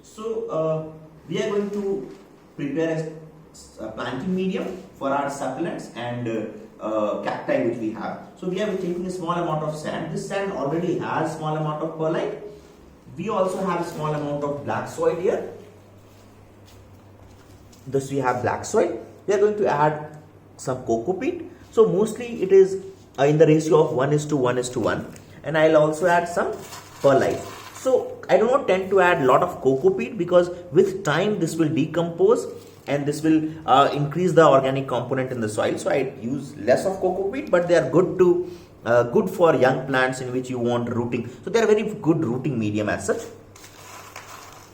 So we are going to prepare a planting medium for our succulents and cacti which we have. So we are taking a small amount of sand. This sand already has small amount of perlite. We also have a small amount of black soil here. Thus we have black soil. We are going to add some coco peat. So mostly it is in the ratio of 1:1:1, and I'll also add some perlite. So I do not tend to add a lot of coco peat because with time this will decompose and this will increase the organic component in the soil. So I use less of coco peat, but they are good for young plants in which you want rooting. So they are very good rooting medium as such.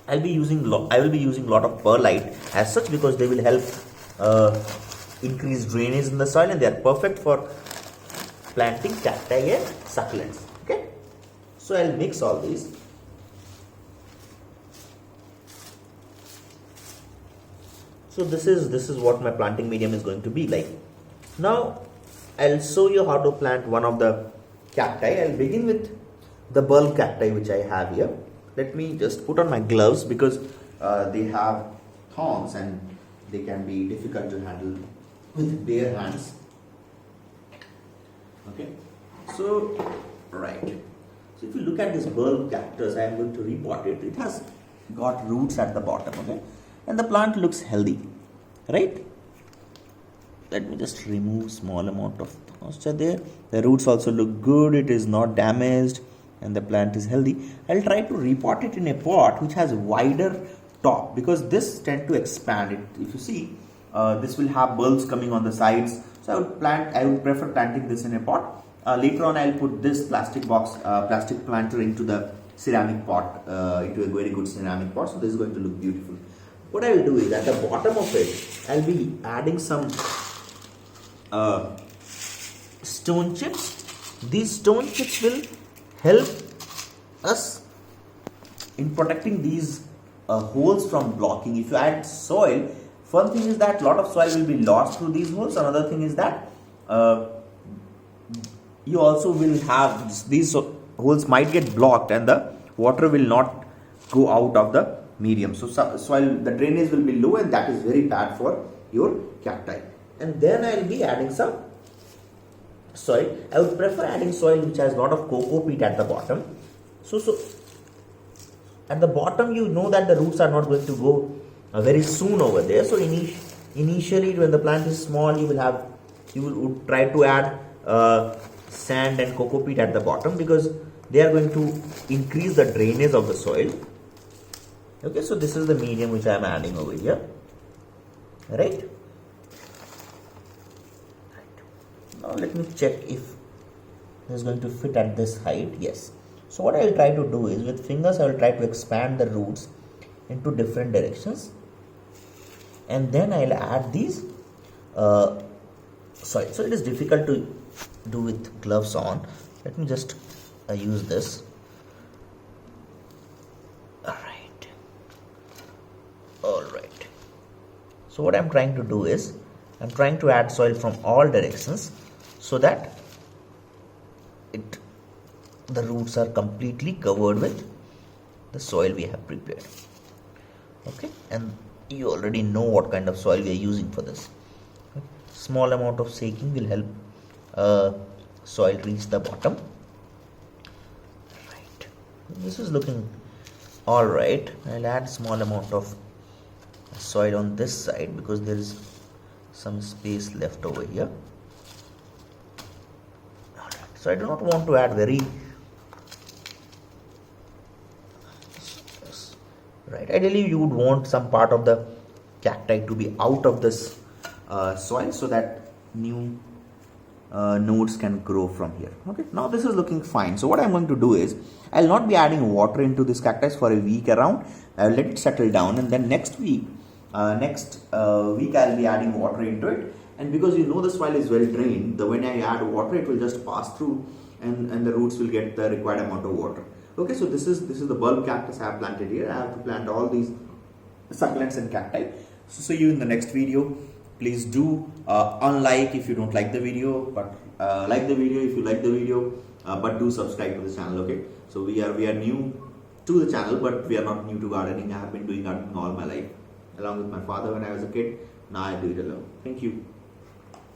I will be using lot of perlite as such because they will help increase drainage in the soil, and they are perfect for planting cacti and succulents. Okay, so I'll mix all these. So this is what my planting medium is going to be like. Now I'll show you how to plant one of the cacti. I'll begin with the bulb cacti which I have here. Let me just put on my gloves because they have thorns and they can be difficult to handle with bare hands. Okay, so right. So if you look at this bulb cactus, I am going to repot it. It has got roots at the bottom. Okay, and the plant looks healthy, right? Let me just remove small amount of moisture there. The roots also look good. It is not damaged and the plant is healthy. I'll try to repot it in a pot which has wider top because this tend to expand it. If you see, this will have bulbs coming on the sides. So I would prefer planting this in a pot. Later on, I'll put this plastic planter into the ceramic pot, into a very good ceramic pot. So this is going to look beautiful. What I will do is at the bottom of it, I'll be adding some stone chips. These stone chips will help us in protecting these holes from blocking. If you add soil, one thing is that a lot of soil will be lost through these holes. Another thing is that you also will have these holes might get blocked and the water will not go out of the medium. So soil, the drainage will be low, and that is very bad for your cacti. And then I will be adding some soil. I would prefer adding soil which has a lot of coco peat at the bottom. So at the bottom, you know that the roots are not going to go very soon over there. So initially when the plant is small, you will try to add sand and coco peat at the bottom because they are going to increase the drainage of the soil. Okay, so this is the medium which I am adding over here, right? Now let me check if this is going to fit at this height. Yes. So what I will try to do is with fingers I will try to expand the roots into different directions, and then I will add these soil. So it is difficult to do with gloves on. Let me just use this. Alright. So what I am trying to do is I am trying to add soil from all directions so that the roots are completely covered with the soil we have prepared. Okay, and you already know what kind of soil we are using for this. Okay. Small amount of shaking will help soil reach the bottom. Right, this is looking all right. I'll add small amount of soil on this side because there is some space left over here. Alright. So I do not want to add very right. Ideally, you would want some part of the cacti to be out of this soil so that new nodes can grow from here. Okay. Now this is looking fine. So what I'm going to do is I'll not be adding water into this cactus for a week around. I'll let it settle down, and then next week I'll be adding water into it. And because you know the soil is well drained, when I add water, it will just pass through, and the roots will get the required amount of water. Okay, so this is the bulb cactus I have planted here. I have to plant all these succulents and cacti. So see you in the next video. Please do unlike if you don't like the video, but like the video if you like the video, but do subscribe to the channel. Okay, so we are new to the channel, but we are not new to gardening. I have been doing gardening all my life, along with my father when I was a kid. Now I do it alone. Thank you.